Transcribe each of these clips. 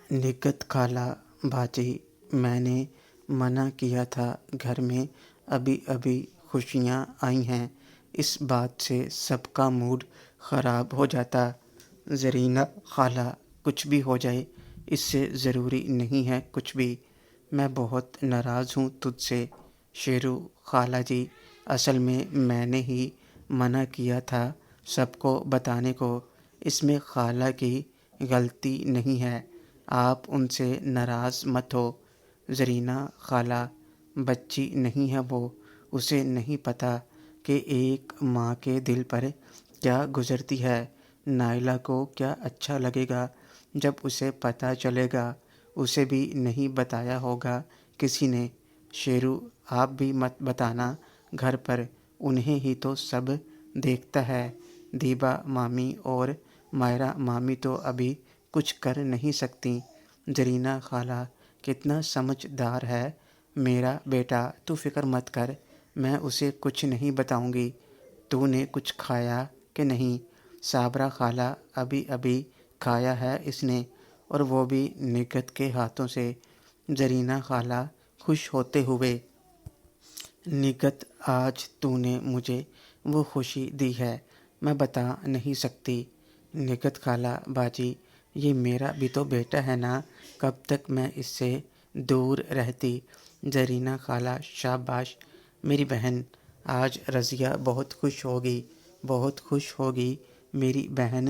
نگہت خالہ باجی، میں نے منع کیا تھا، گھر میں ابھی ابھی خوشیاں آئی ہیں، اس بات سے سب کا موڈ خراب ہو جاتا۔ زرینہ خالہ، کچھ بھی ہو جائے، اس سے ضروری نہیں ہے کچھ بھی، میں بہت ناراض ہوں تجھ سے۔ شیرو: خالہ جی، اصل میں نے ہی منع کیا تھا سب کو بتانے کو، اس میں خالہ کی غلطی نہیں ہے، آپ ان سے ناراض مت ہو۔ زرینہ خالہ: بچی نہیں ہے وہ، اسے نہیں پتہ کہ ایک ماں کے دل پر کیا گزرتی ہے، نائلہ کو کیا اچھا لگے گا جب اسے پتہ چلے گا، اسے بھی نہیں بتایا ہوگا کسی نے۔ شیرو: آپ بھی مت بتانا گھر پر، انہیں ہی تو سب دیکھتا ہے، دیبا مامی اور مائرہ مامی تو ابھی کچھ کر نہیں سکتیں۔ زرینہ خالہ: کتنا سمجھدار ہے میرا بیٹا، تو فکر مت کر، میں اسے کچھ نہیں بتاؤں گی۔ تو نے کچھ کھایا کہ نہیں؟ صابرہ خالہ: ابھی ابھی کھایا ہے اس نے، اور وہ بھی نگہت کے ہاتھوں سے۔ زرینہ خالہ خوش ہوتے ہوئے: نگہت، آج تو نے مجھے وہ خوشی دی ہے میں بتا نہیں سکتی۔ نگہت خالہ باجی: یہ میرا بھی تو بیٹا ہے نا، کب تک میں اس سے دور رہتی۔ زرینہ خالہ: شاباش میری بہن، آج رضیہ بہت خوش ہوگی، بہت خوش ہوگی میری بہن۔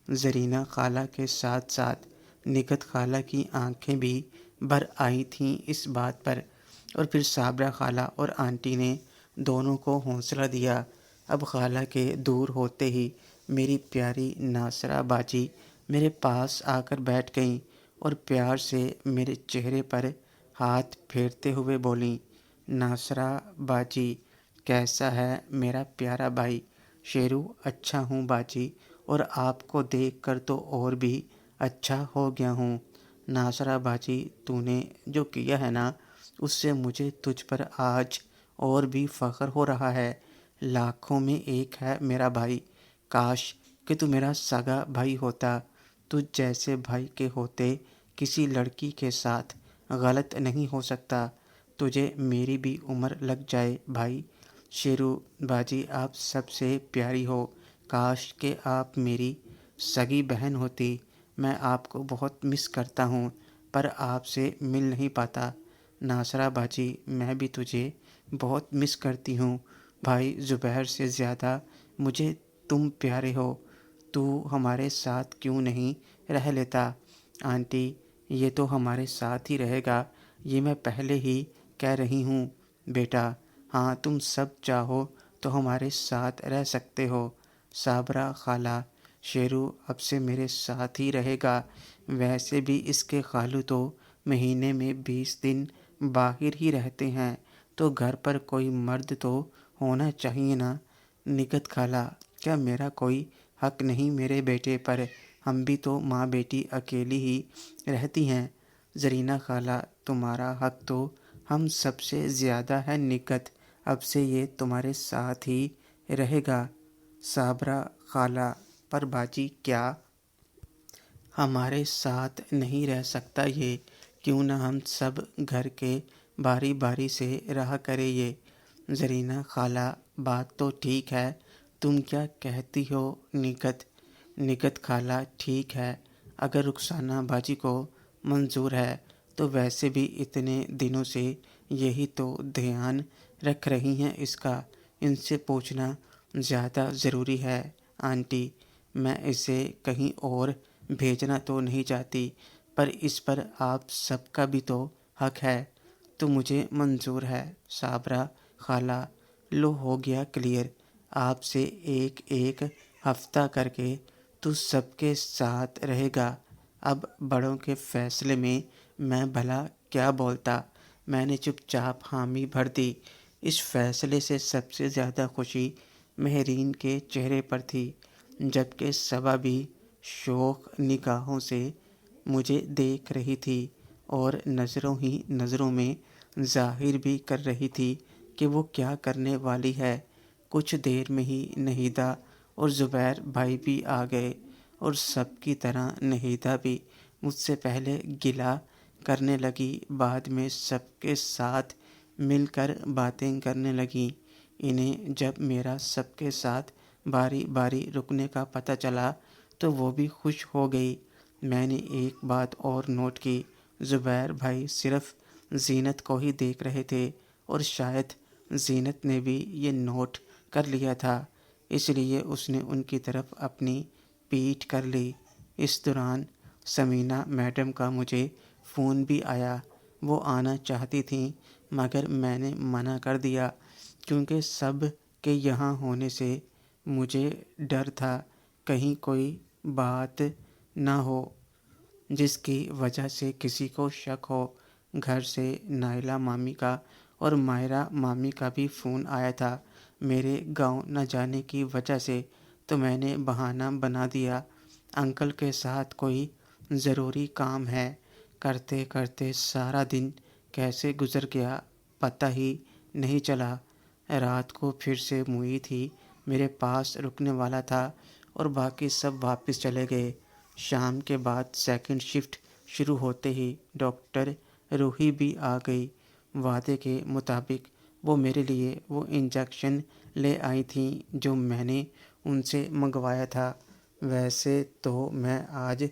زرینہ خالہ کے ساتھ ساتھ نگہت خالہ کی آنکھیں بھی بھر آئی تھیں اس بات پر، اور پھر صابرہ خالہ اور آنٹی نے دونوں کو حوصلہ دیا۔ اب خالہ کے دور ہوتے ہی میری پیاری ناصرہ باجی میرے پاس آ کر بیٹھ گئیں اور پیار سے میرے چہرے پر ہاتھ پھیرتے ہوئے بولیں: ناصرہ باجی، کیسا ہے میرا پیارا بھائی؟ شیرو: اچھا ہوں باجی، اور آپ کو دیکھ کر تو اور بھی اچھا ہو گیا ہوں۔ ناصرہ باجی: تو نے جو کیا ہے نا، اس سے مجھے تجھ پر آج اور بھی فخر ہو رہا ہے، لاکھوں میں ایک ہے میرا بھائی، کاش کہ تو میرا سگا بھائی ہوتا، تجھ جیسے بھائی کے ہوتے کسی لڑکی کے ساتھ غلط نہیں ہو سکتا، تجھے میری بھی عمر لگ جائے بھائی۔ شیرو: باجی آپ سب سے پیاری ہو، کاش کہ آپ میری سگی بہن ہوتی، میں آپ کو بہت مس کرتا ہوں پر آپ سے مل نہیں پاتا۔ ناصرہ باجی: میں بھی تجھے بہت مس کرتی ہوں بھائی، زبیر سے زیادہ مجھے تم پیارے ہو، تو ہمارے ساتھ کیوں نہیں رہ لیتا؟ آنٹی: یہ تو ہمارے ساتھ ہی رہے گا، یہ میں پہلے ہی کہہ رہی ہوں بیٹا، ہاں تم سب چاہو تو ہمارے ساتھ رہ سکتے ہو۔ صابرہ خالہ: شیرو اب سے میرے ساتھ ہی رہے گا، ویسے بھی اس کے خالو تو مہینے میں 20 دن باہر ہی رہتے ہیں، تو گھر پر کوئی مرد تو ہونا چاہیے نا۔ نگہت خالہ: کیا میرا کوئی حق نہیں میرے بیٹے پر؟ ہم بھی تو ماں بیٹی اکیلی ہی رہتی ہیں۔ زرینہ خالہ: تمہارا حق تو ہم سب سے زیادہ ہے نگہت، اب سے یہ تمہارے ساتھ ہی رہے گا۔ صابرہ خالہ: پر باجی کیا ہمارے ساتھ نہیں رہ سکتا یہ؟ کیوں نہ ہم سب گھر کے باری باری سے رہا کرے یہ؟ زرینہ خالہ: بات تو ٹھیک ہے، تم کیا کہتی ہو نگہت؟ نگہت خالہ: ٹھیک ہے، اگر رخسانہ باجی کو منظور ہے تو، ویسے بھی اتنے دنوں سے یہی تو دھیان رکھ رہی ہیں اس کا، ان سے پوچھنا زیادہ ضروری ہے۔ آنٹی: میں اسے کہیں اور بھیجنا تو نہیں چاہتی، پر اس پر آپ سب کا بھی تو حق ہے، تو مجھے منظور ہے۔ صابرہ خالہ: لو ہو گیا کلیئر، آپ سے ایک ایک ہفتہ کر کے تو سب کے ساتھ رہے گا، اب بڑوں کے فیصلے میں بھلا کیا بولتا؟ میں نے چپ چاپ حامی بھر دی۔ اس فیصلے سے سب سے زیادہ خوشی مہرین کے چہرے پر تھی، جبکہ صبا بھی شوق نگاہوں سے مجھے دیکھ رہی تھی اور نظروں ہی نظروں میں ظاہر بھی کر رہی تھی کہ وہ کیا کرنے والی ہے۔ کچھ دیر میں ہی نہیدہ اور زبیر بھائی بھی آ گئے، اور سب کی طرح نہیدہ بھی مجھ سے پہلے گلہ کرنے لگی، بعد میں سب کے ساتھ مل کر باتیں کرنے لگیں۔ انہیں جب میرا سب کے ساتھ باری باری رکنے کا پتہ چلا تو وہ بھی خوش ہو گئی۔ میں نے ایک بات اور نوٹ کی، زبیر بھائی صرف زینت کو ہی دیکھ رہے تھے، اور شاید زینت نے بھی یہ نوٹ کر لیا تھا، اس لیے اس نے ان کی طرف اپنی پیٹھ کر لی۔ اس دوران ثمینہ میڈم کا مجھے فون بھی آیا۔ وہ آنا چاہتی تھیں مگر میں نے منع کر دیا، کیونکہ سب کے یہاں ہونے سے مجھے ڈر تھا کہیں کوئی بات نہ ہو جس کی وجہ سے کسی کو شک ہو۔ گھر سے نائلہ مامی کا اور ماہرہ مامی کا بھی فون آیا تھا میرے گاؤں نہ جانے کی وجہ سے، تو میں نے بہانہ بنا دیا انکل کے ساتھ کوئی ضروری کام ہے۔ کرتے کرتے سارا دن کیسے گزر گیا پتہ ہی نہیں چلا۔ رات کو پھر سے معید ہی میرے پاس رکنے والا تھا اور باقی سب واپس چلے گئے۔ شام کے بعد سیکنڈ شفٹ شروع ہوتے ہی ڈاکٹر روحی بھی آ گئی۔ وعدے کے مطابق وہ میرے لیے وہ انجیکشن لے آئی تھیں جو میں نے ان سے منگوایا تھا۔ ویسے تو میں آج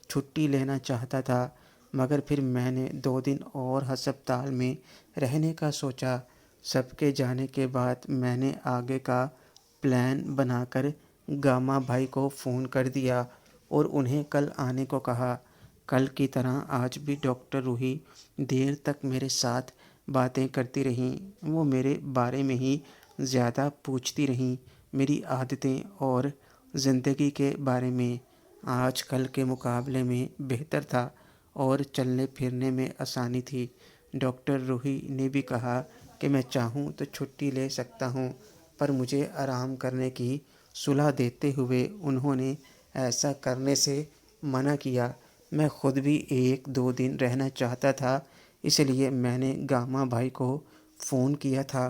چھٹی لینا چاہتا تھا، مگر پھر میں نے 2 دن اور ہسپتال میں رہنے کا سوچا۔ سب کے جانے کے بعد میں نے آگے کا پلان بنا کر گاما بھائی کو فون کر دیا اور انہیں کل آنے کو کہا۔ کل کی طرح آج بھی ڈاکٹر روحی دیر تک میرے ساتھ باتیں کرتی رہیں۔ وہ میرے بارے میں ہی زیادہ پوچھتی رہیں، میری عادتیں اور زندگی کے بارے میں۔ آج کل کے مقابلے میں بہتر تھا اور چلنے پھرنے میں آسانی تھی۔ ڈاکٹر روحی نے بھی کہا کہ میں چاہوں تو چھٹی لے سکتا ہوں، پر مجھے آرام کرنے کی صلاح دیتے ہوئے انہوں نے ایسا کرنے سے منع کیا۔ میں خود بھی 1-2 دن رہنا چاہتا تھا، اس لیے میں نے گاما بھائی کو فون کیا تھا۔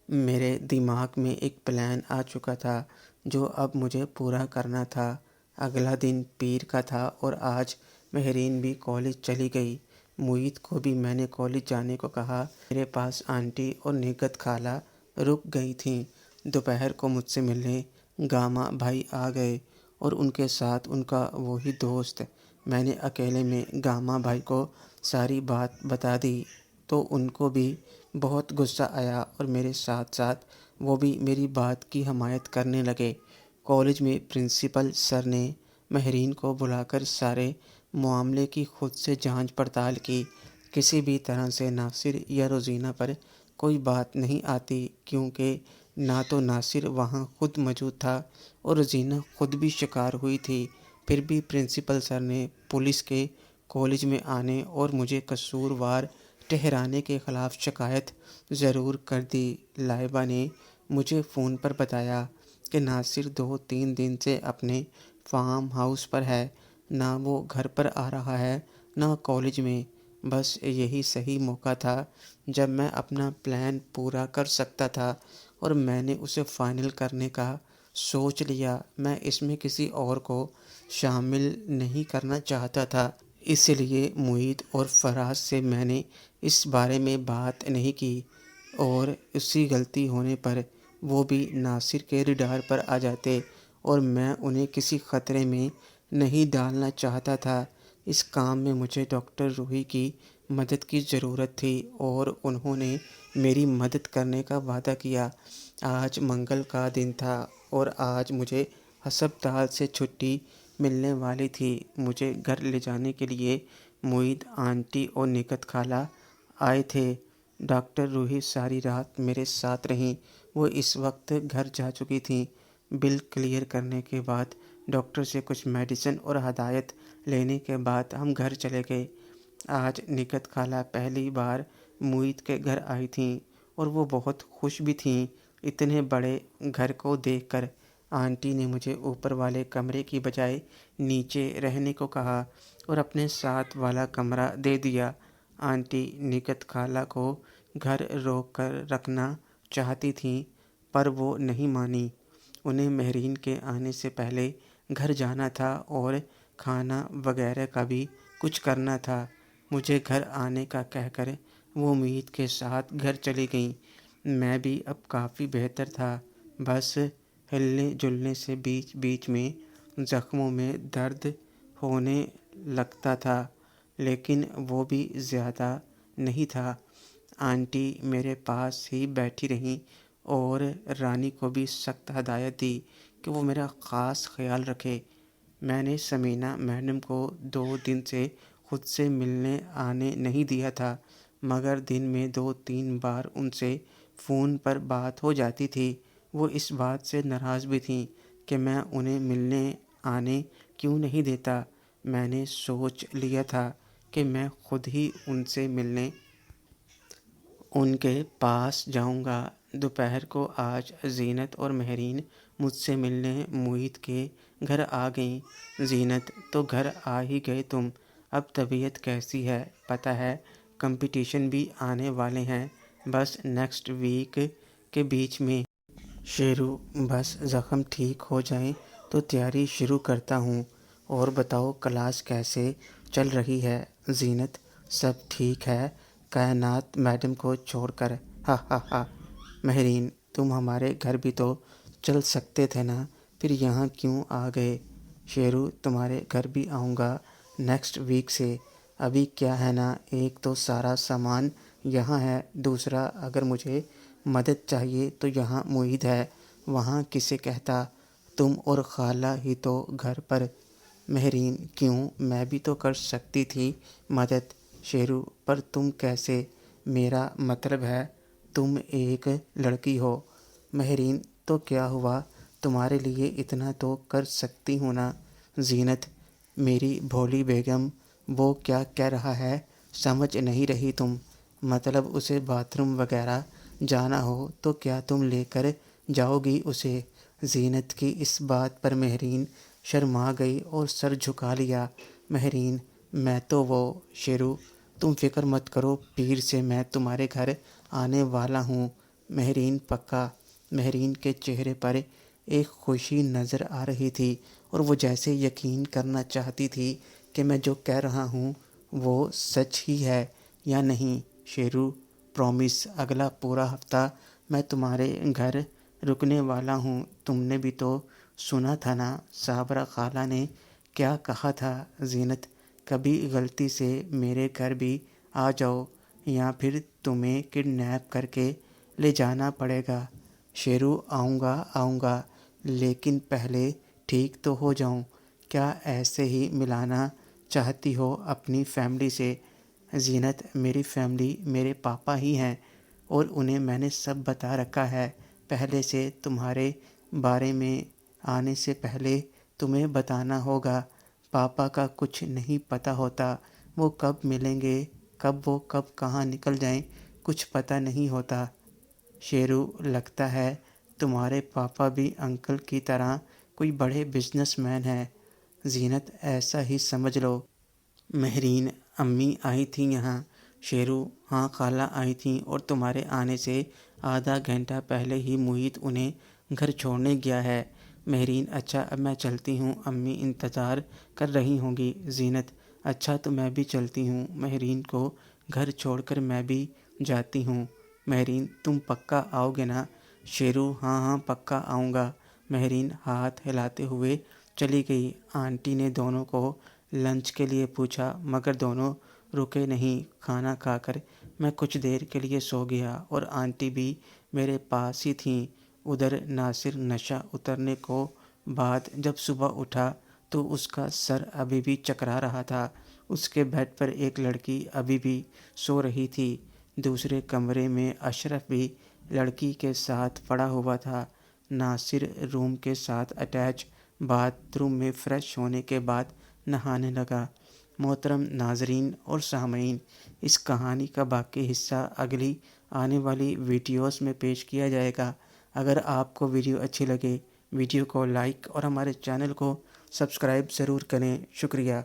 میرے دماغ میں ایک پلان آ چکا تھا جو اب مجھے پورا کرنا تھا۔ اگلا دن پیر کا تھا اور آج مہرین بھی کالج چلی گئی۔ معید کو بھی میں نے کالج جانے کو کہا۔ میرے پاس آنٹی اور نگہت خالہ رک گئی تھیں۔ دوپہر کو مجھ سے ملنے گاما بھائی آ گئے اور ان کے ساتھ ان کا وہی دوست۔ میں نے اکیلے میں گاما بھائی کو ساری بات بتا دی تو ان کو بھی بہت غصہ آیا اور میرے ساتھ ساتھ وہ بھی میری بات کی حمایت کرنے لگے۔ کالج میں پرنسپل سر نے مہرین کو بلا کر سارے معاملے کی خود سے جانچ پڑتال کی۔ کسی بھی طرح سے ناصر یا روزینہ پر کوئی بات نہیں آتی، کیونکہ نہ تو ناصر وہاں خود موجود تھا اور روزینہ خود بھی شکار ہوئی تھی۔ پھر بھی پرنسپل سر نے پولیس کے کالج میں آنے اور مجھے قصوروار ٹھہرانے کے خلاف شکایت ضرور کر دی۔ لائبہ نے مجھے فون پر بتایا کہ ناصر 2-3 دن سے اپنے فارم ہاؤس پر ہے، نہ وہ گھر پر آ رہا ہے نہ کالج میں۔ بس یہی صحیح موقع تھا جب میں اپنا پلان پورا کر سکتا تھا اور میں نے اسے فائنل کرنے کا سوچ لیا۔ میں اس میں کسی اور کو شامل نہیں کرنا چاہتا تھا، اس لیے معید اور فراز سے میں نے اس بارے میں بات نہیں کی، اور اسی غلطی ہونے پر وہ بھی ناصر کے ریڈار پر آ جاتے اور میں انہیں کسی خطرے میں نہیں ڈالنا چاہتا تھا۔ اس کام میں مجھے ڈاکٹر روحی کی مدد کی ضرورت تھی اور انہوں نے میری مدد کرنے کا وعدہ کیا۔ آج منگل کا دن تھا اور آج مجھے ہسپتال سے چھٹی ملنے والی تھی۔ مجھے گھر لے جانے کے لیے معید، آنٹی اور نگہت خالہ آئے تھے۔ ڈاکٹر روحی ساری رات میرے ساتھ رہیں۔ وہ اس وقت گھر جا چکی تھیں۔ بل کلیئر کرنے کے بعد ڈاکٹر سے کچھ میڈیسن اور ہدایت لینے کے بعد ہم گھر چلے گئے۔ آج نگہت خالہ پہلی بار معید کے گھر آئی تھیں اور وہ بہت خوش بھی تھیں اتنے بڑے گھر کو دیکھ کر۔ آنٹی نے مجھے اوپر والے کمرے کی بجائے نیچے رہنے کو کہا اور اپنے ساتھ والا کمرہ دے دیا۔ آنٹی نگہت خالہ کو گھر روک کر رکھنا چاہتی تھیں، پر وہ نہیں مانی۔ انہیں مہرین کے آنے سے پہلے گھر جانا تھا اور کھانا وغیرہ کا بھی کچھ کرنا تھا۔ مجھے گھر آنے کا کہہ کر وہ امید کے ساتھ گھر چلی گئیں۔ میں بھی اب کافی بہتر تھا، بس ہلنے جلنے سے بیچ بیچ میں زخموں میں درد ہونے لگتا تھا، لیکن وہ بھی زیادہ نہیں تھا۔ آنٹی میرے پاس ہی بیٹھی رہیں اور رانی کو بھی سخت ہدایت دی کہ وہ میرا خاص خیال رکھے۔ میں نے ثمینہ میڈم کو 2 دن سے خود سے ملنے آنے نہیں دیا تھا، مگر دن میں 2-3 بار ان سے فون پر بات ہو جاتی تھی۔ وہ اس بات سے ناراض بھی تھیں کہ میں انہیں ملنے آنے کیوں نہیں دیتا۔ میں نے سوچ لیا تھا کہ میں خود ہی ان سے ملنے ان کے پاس جاؤں گا۔ دوپہر کو آج زینت اور مہرین مجھ سے ملنے محیط کے گھر آ گئیں۔ زینت، تو گھر آ ہی گئے تم؟ اب طبیعت کیسی ہے؟ پتہ ہے کمپٹیشن بھی آنے والے ہیں، بس نیکسٹ ویک کے بیچ میں۔ شیرو، بس زخم ٹھیک ہو جائیں تو تیاری شروع کرتا ہوں۔ اور بتاؤ کلاس کیسے چل رہی ہے؟ زینت، سب ٹھیک ہے کائنات میڈم کو چھوڑ کر۔ ہا ہا ہا۔ مہرین، تم ہمارے گھر بھی تو چل سکتے تھے نا، پھر یہاں کیوں آ گئے؟ شیرو، تمہارے گھر بھی آؤں گا نیکسٹ ویک سے۔ ابھی کیا ہے نا، ایک تو سارا سامان یہاں ہے، دوسرا اگر مجھے مدد چاہیے تو یہاں معید ہے، وہاں کسے کہتا؟ تم اور خالہ ہی تو گھر پر۔ مہرین، کیوں، میں بھی تو کر سکتی تھی مدد۔ شیرو، پر تم کیسے؟ میرا مطلب ہے تم ایک لڑکی ہو۔ مہرین، تو کیا ہوا، تمہارے لیے اتنا تو کر سکتی ہوں نا۔ زینت، میری بھولی بیگم، وہ کیا کہہ رہا ہے، سمجھ نہیں رہی تم؟ مطلب اسے باتھ روم وغیرہ جانا ہو تو کیا تم لے کر جاؤ گی اسے؟ زینت کی اس بات پر مہرین شرما گئی اور سر جھکا لیا۔ مہرین، میں تو وہ۔ شیرو، تم فکر مت کرو، پیر سے میں تمہارے گھر آنے والا ہوں۔ مہرین، پکا؟ مہرین کے چہرے پر ایک خوشی نظر آ رہی تھی اور وہ جیسے یقین کرنا چاہتی تھی کہ میں جو کہہ رہا ہوں وہ سچ ہی ہے یا نہیں۔ شیرو، پرومس، اگلا پورا ہفتہ میں تمہارے گھر رکنے والا ہوں۔ تم نے بھی تو سنا تھا نا صابرہ خالہ نے کیا کہا تھا؟ زینت، کبھی غلطی سے میرے گھر بھی آ جاؤ یا پھر تمہیں کڈنیپ کر کے لے جانا پڑے گا۔ شیرو، آؤں گا، لیکن پہلے ٹھیک تو ہو جاؤں۔ کیا ایسے ہی ملانا چاہتی ہو اپنی فیملی سے؟ زینت، میری فیملی میرے پاپا ہی ہیں اور انہیں میں نے سب بتا رکھا ہے پہلے سے۔ تمہارے بارے میں آنے سے پہلے تمہیں بتانا ہوگا۔ پاپا کا کچھ نہیں پتہ ہوتا، وہ کب ملیں گے، وہ کب کہاں نکل جائیں، کچھ پتہ نہیں ہوتا۔ شیرو، لگتا ہے تمہارے پاپا بھی انکل کی طرح کوئی بڑے بزنس مین ہیں۔ زینت، ایسا ہی سمجھ لو۔ مہرین، امی آئی تھیں یہاں؟ شیرو، ہاں خالہ آئی تھیں اور تمہارے آنے سے آدھا گھنٹہ پہلے ہی محیط انہیں گھر چھوڑنے گیا ہے۔ مہرین، اچھا اب میں چلتی ہوں، امی انتظار کر رہی ہوں گی۔ زینت، اچھا تو میں بھی چلتی ہوں، مہرین کو گھر چھوڑ کر میں بھی جاتی ہوں۔ مہرین، تم پکا آؤ گے نا؟ شیرو، ہاں پکا آؤں گا۔ مہرین ہاتھ ہلاتے ہوئے چلی گئی۔ آنٹی نے دونوں کو لنچ کے لیے پوچھا مگر دونوں رکے نہیں۔ کھانا کھا کر میں کچھ دیر کے لیے سو گیا اور آنٹی بھی میرے پاس ہی تھیں۔ ادھر ناصر نشہ اترنے کو بعد جب صبح اٹھا تو اس کا سر ابھی بھی چکرا رہا تھا۔ اس کے بیڈ پر ایک لڑکی ابھی بھی سو رہی تھی، دوسرے کمرے میں اشرف بھی لڑکی کے ساتھ پڑا ہوا تھا۔ ناصر روم کے ساتھ اٹیچ باتھ روم میں فریش ہونے کے بعد نہانے لگا۔ محترم ناظرین اور سامعین، اس کہانی کا باقی حصہ اگلی آنے والی ویڈیوز میں پیش کیا جائے گا۔ اگر آپ کو ویڈیو اچھی لگے، ویڈیو کو لائک اور ہمارے چینل کو سبسکرائب ضرور کریں۔ شکریہ۔